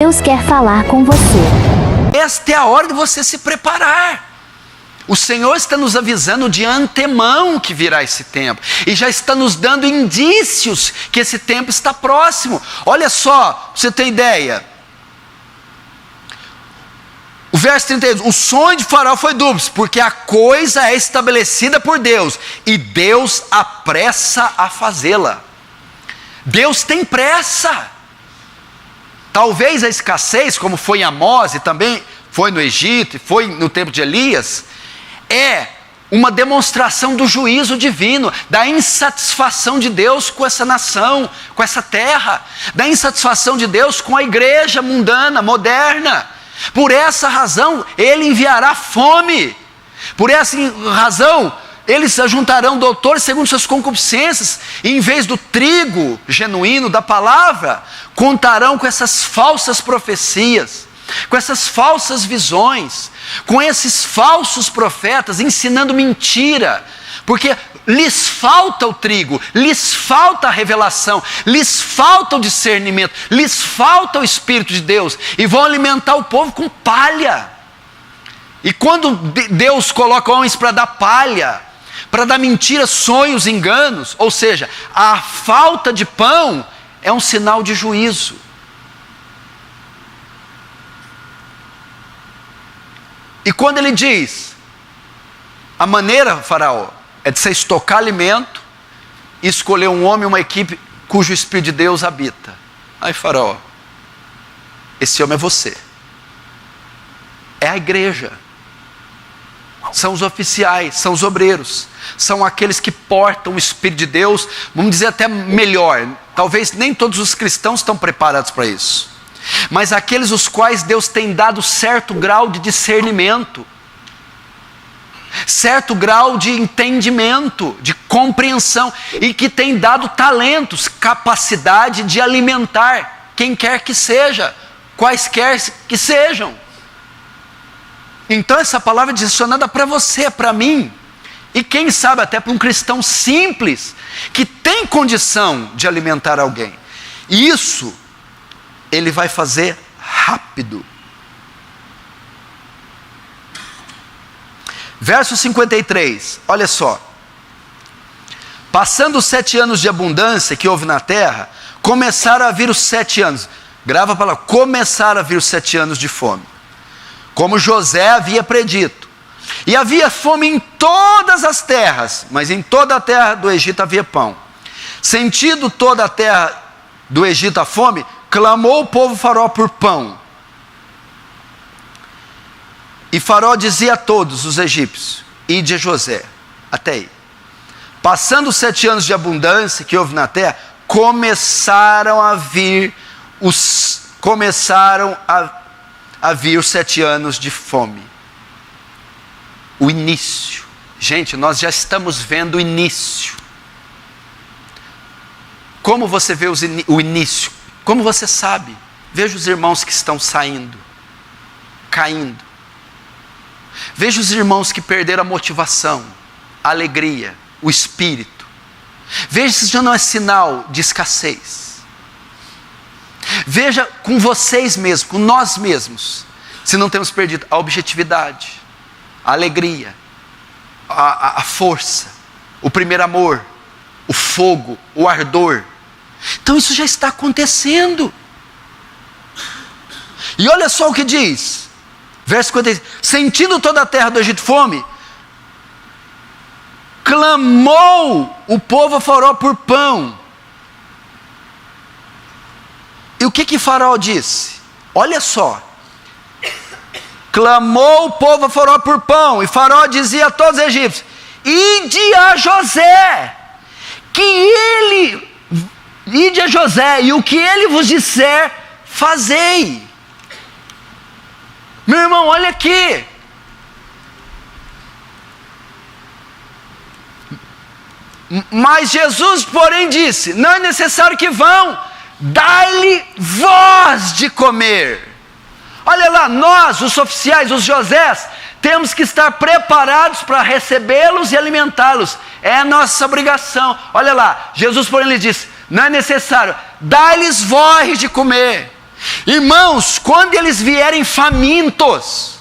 Deus quer falar com você. Esta é a hora de você se preparar. O Senhor está nos avisando de antemão que virá esse tempo. E já está nos dando indícios que esse tempo está próximo. Olha só, pra você ter ideia. O verso 32, o sonho de Faraó foi duplo, porque a coisa é estabelecida por Deus, e Deus apressa a fazê-la. Deus tem pressa. Talvez a escassez, como foi em Amós, e também foi no Egito, e foi no tempo de Elias, é uma demonstração do juízo divino, da insatisfação de Deus com essa nação, com essa terra, da insatisfação de Deus com a igreja mundana, moderna. Por essa razão, Ele enviará fome. Por essa razão, eles ajuntarão doutores segundo suas concupiscências, e em vez do trigo genuíno da palavra, contarão com essas falsas profecias, com essas falsas visões, com esses falsos profetas ensinando mentira, porque lhes falta o trigo, lhes falta a revelação, lhes falta o discernimento, lhes falta o Espírito de Deus, e vão alimentar o povo com palha. E quando Deus coloca homens para dar palha, para dar mentiras, sonhos, enganos, ou seja, a falta de pão é um sinal de juízo. E quando ele diz, a maneira, Faraó, é de você estocar alimento e escolher um homem, uma equipe cujo Espírito de Deus habita. Aí Faraó, esse homem é você, é a igreja, são os oficiais, são os obreiros, são aqueles que portam o Espírito de Deus, vamos dizer até melhor, talvez nem todos os cristãos estão preparados para isso, mas aqueles os quais Deus tem dado certo grau de discernimento, certo grau de entendimento, de compreensão, e que tem dado talentos, capacidade de alimentar quem quer que seja, quaisquer que sejam. Então essa palavra é direcionada para você, para mim, e quem sabe até para um cristão simples, que tem condição de alimentar alguém. E isso ele vai fazer rápido. Verso 53, olha só. Passando os 7 anos de abundância que houve na terra, começaram a vir os 7 anos. Grava a palavra, começaram a vir os 7 anos de fome, como José havia predito. E havia fome em todas as terras, mas em toda a terra do Egito havia pão. Sentindo toda a terra do Egito a fome, clamou o povo Faraó por pão. E Faraó dizia a todos os egípcios, ide a José, até aí. Passando os 7 anos de abundância que houve na terra, começaram a vir os 7 anos de fome. O início. Gente, nós já estamos vendo o início. Como você vê o início? Como você sabe? Veja os irmãos que estão saindo, caindo. Veja os irmãos que perderam a motivação, a alegria, o espírito. Veja se já não é sinal de escassez. Veja com vocês mesmos, com nós mesmos, se não temos perdido a objetividade, a alegria, a força, o primeiro amor, o fogo, o ardor. Então isso já está acontecendo. E olha só o que diz, verso 56, sentindo toda a terra do Egito fome, clamou o povo a Faraó por pão. E o que Faraó disse? Olha só, clamou o povo a Faraó por pão, e Faraó dizia a todos os egípcios, ide a José, ide a José, e o que ele vos disser, fazei. Meu irmão, olha aqui. Mas Jesus, porém, disse, não é necessário que vão, dai-lhe vós de comer. Olha lá, nós, os oficiais, os Josés, temos que estar preparados para recebê-los e alimentá-los. É a nossa obrigação. Olha lá, Jesus, porém, lhe disse, não é necessário, dai-lhes vós de comer. Irmãos, quando eles vierem famintos,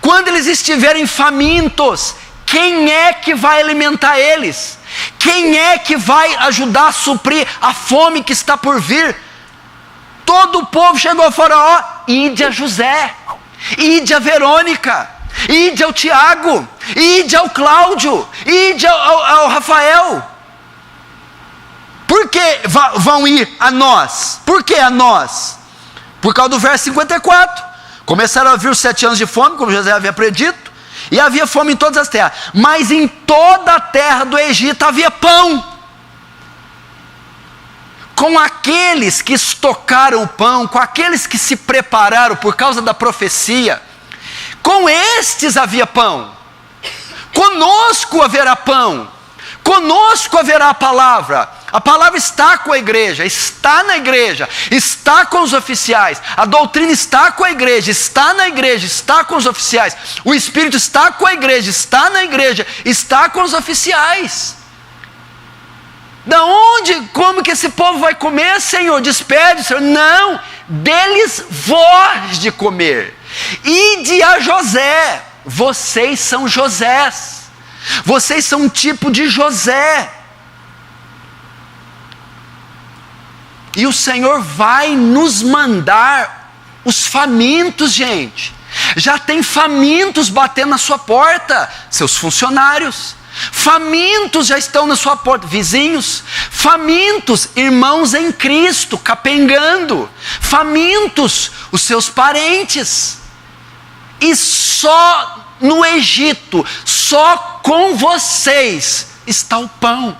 quando eles estiverem famintos, quem é que vai alimentar eles? Quem é que vai ajudar a suprir a fome que está por vir? Todo o povo chegou ao Faraó: ide a José, ide a Verônica, ide ao Tiago, ide ao Cláudio, ide ao Rafael. Por que vão ir a nós? Por que a nós? Por causa do verso 54. Começaram a vir os 7 anos de fome, como José havia predito, e havia fome em todas as terras, mas em toda a terra do Egito havia pão. Com aqueles que estocaram o pão, com aqueles que se prepararam por causa da profecia, com estes havia pão. Conosco haverá pão, conosco haverá a palavra está com a igreja, está na igreja, está com os oficiais, a doutrina está com a igreja, está na igreja, está com os oficiais, o Espírito está com a igreja, está na igreja, está com os oficiais. Da onde, como que esse povo vai comer, Senhor? Despede, Senhor. Não, deles vós de comer. Ide a José, vocês são Josés, vocês são um tipo de José. E o Senhor vai nos mandar os famintos, gente. Já tem famintos batendo na sua porta, seus funcionários. Famintos já estão na sua porta, vizinhos. Famintos, irmãos em Cristo, capengando. Famintos, os seus parentes. E só no Egito, só com vocês está o pão.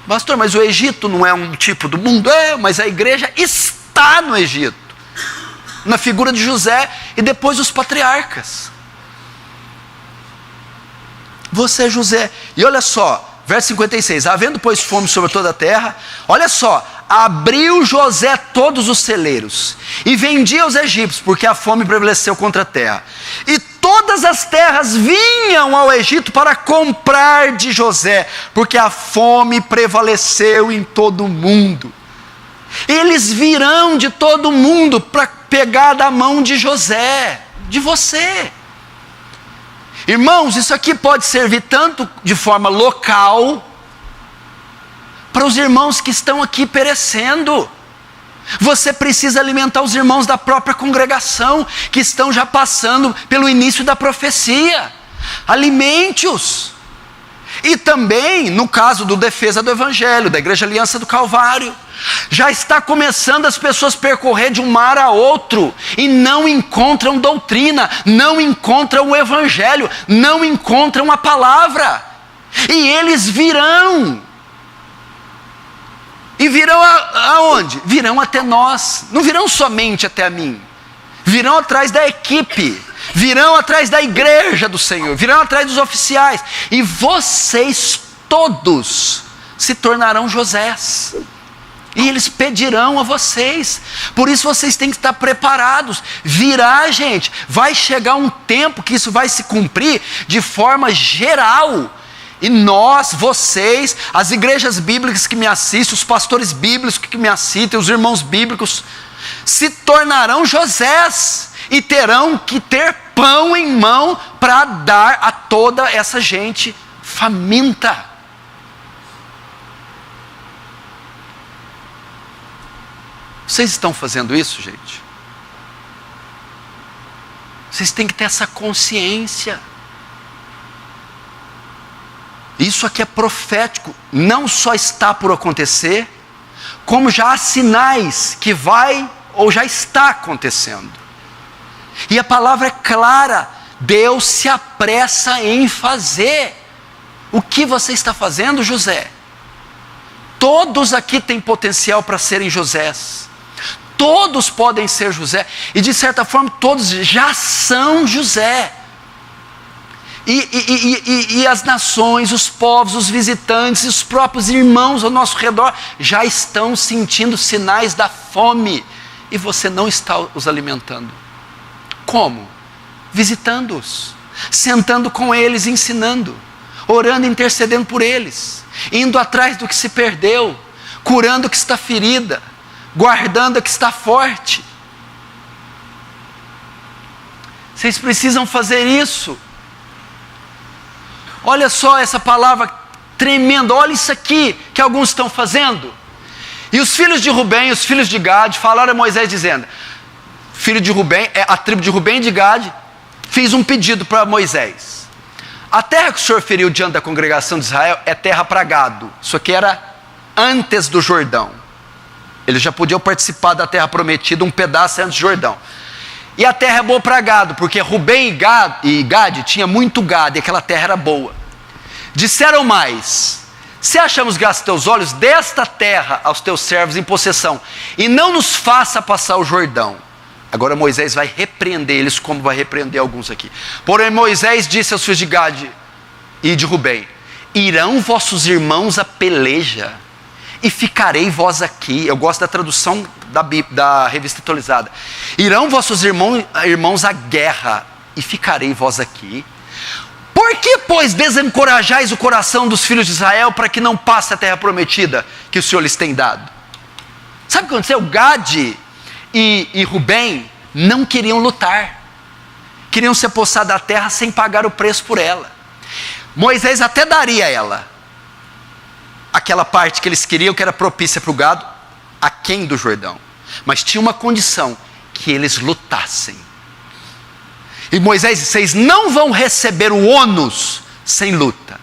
Pastor, mas o Egito não é um tipo do mundo? É, mas a igreja está no Egito, na figura de José e depois os patriarcas. Você é José. E olha só, verso 56, havendo pois fome sobre toda a terra, olha só, abriu José todos os celeiros e vendia aos egípcios, porque a fome prevaleceu contra a terra. E todas as terras vinham ao Egito para comprar de José, porque a fome prevaleceu em todo o mundo. Eles virão de todo o mundo para pegar da mão de José, de você. Irmãos, isso aqui pode servir tanto de forma local, para os irmãos que estão aqui perecendo. Você precisa alimentar os irmãos da própria congregação, que estão já passando pelo início da profecia. Alimente-os. E também, no caso do Defesa do Evangelho, da Igreja Aliança do Calvário, já está começando as pessoas percorrer de um mar a outro, e não encontram doutrina, não encontram o Evangelho, não encontram a palavra. E eles virão. E virão aonde? Virão até nós. Não virão somente até a mim. Virão atrás da equipe. Virão atrás da igreja do Senhor. Virão atrás dos oficiais. E vocês todos se tornarão Josés. E eles pedirão a vocês. Por isso vocês têm que estar preparados. Virá, gente. Vai chegar um tempo que isso vai se cumprir de forma geral. E nós, vocês, as igrejas bíblicas que me assistem, os pastores bíblicos que me assistem, os irmãos bíblicos, se tornarão Josés e terão que ter pão em mão para dar a toda essa gente faminta. Vocês estão fazendo isso, gente? Vocês têm que ter essa consciência. Isso aqui é profético, não só está por acontecer, como já há sinais que vai ou já está acontecendo. E a palavra é clara, Deus se apressa em fazer. O que você está fazendo, José? Todos aqui têm potencial para serem Josés. Todos podem ser José, e de certa forma todos já são José. E as nações, os povos, os visitantes, os próprios irmãos ao nosso redor já estão sentindo sinais da fome, e você não está os alimentando. Como? Visitando-os, sentando com eles, ensinando, orando, intercedendo por eles, indo atrás do que se perdeu, curando a que está ferida, guardando a que está forte. Vocês precisam fazer isso. Olha só essa palavra tremenda, olha isso aqui que alguns estão fazendo. E os filhos de Rubem e os filhos de Gade falaram a Moisés dizendo, filho de Rubem, a tribo de Rubem e de Gade, fez um pedido para Moisés. A terra que o Senhor feriu diante da congregação de Israel é terra para gado. Isso aqui era antes do Jordão. Eles já podiam participar da terra prometida um pedaço antes do Jordão. E a terra é boa para gado, porque Rubem e Gade tinha muito gado e aquela terra era boa. Disseram mais, se achamos graça aos teus olhos, desta terra aos teus servos em possessão, e não nos faça passar o Jordão. Agora Moisés vai repreender eles, como vai repreender alguns aqui. Porém Moisés disse aos filhos de Gade e de Rubem, irão vossos irmãos a peleja, e ficarei vós aqui. Eu gosto da tradução da revista atualizada. Irão vossos irmãos à guerra, e ficarei vós aqui. Por que, pois, desencorajais o coração dos filhos de Israel, para que não passe a terra prometida, que o Senhor lhes tem dado? Sabe o que aconteceu? Gade e Rubem não queriam lutar. Queriam se apossar da terra sem pagar o preço por ela. Moisés até daria a ela aquela parte que eles queriam, que era propícia para o gado, aquém do Jordão. Mas tinha uma condição, que eles lutassem. E Moisés disse, vocês não vão receber o ônus sem luta.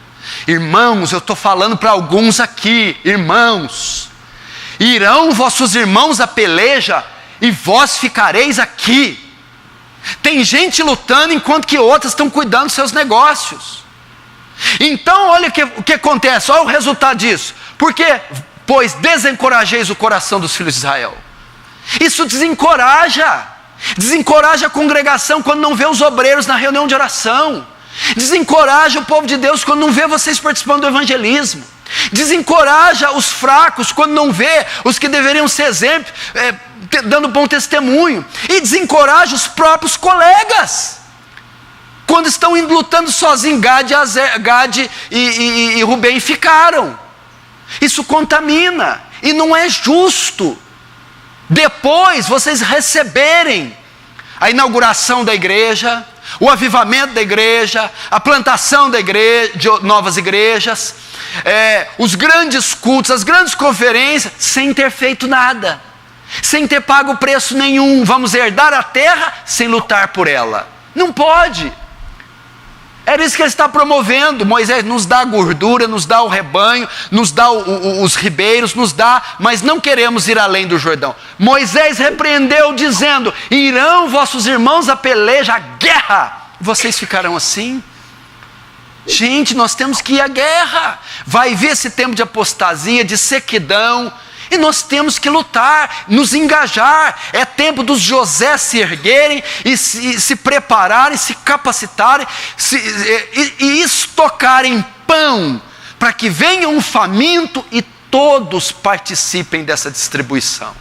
Irmãos, eu estou falando para alguns aqui, irmãos, irão vossos irmãos a peleja, e vós ficareis aqui. Tem gente lutando, enquanto que outras estão cuidando dos seus negócios. Então olha o que acontece, olha o resultado disso. Porque, pois, desencorajeis o coração dos filhos de Israel. Isso desencoraja a congregação quando não vê os obreiros na reunião de oração. Desencoraja o povo de Deus quando não vê vocês participando do evangelismo. Desencoraja os fracos quando não vê os que deveriam ser exemplo, dando bom testemunho. E desencoraja os próprios colegas quando estão indo lutando sozinhos. Gade e Rubem ficaram. Isso contamina e não é justo. Depois vocês receberem a inauguração da igreja, o avivamento da igreja, a plantação da igreja, de novas igrejas, os grandes cultos, as grandes conferências, sem ter feito nada, sem ter pago preço nenhum. Vamos herdar a terra sem lutar por ela. Não pode. Era isso que ele está promovendo. Moisés nos dá a gordura, nos dá o rebanho, nos dá os ribeiros, nos dá, mas não queremos ir além do Jordão. Moisés repreendeu dizendo, irão vossos irmãos a peleja, a guerra, vocês ficarão assim? Gente, nós temos que ir à guerra. Vai vir esse tempo de apostasia, de sequidão, e nós temos que lutar, nos engajar. É tempo dos José se erguerem e se prepararem, se capacitarem e estocarem pão, para que venha um faminto e todos participem dessa distribuição.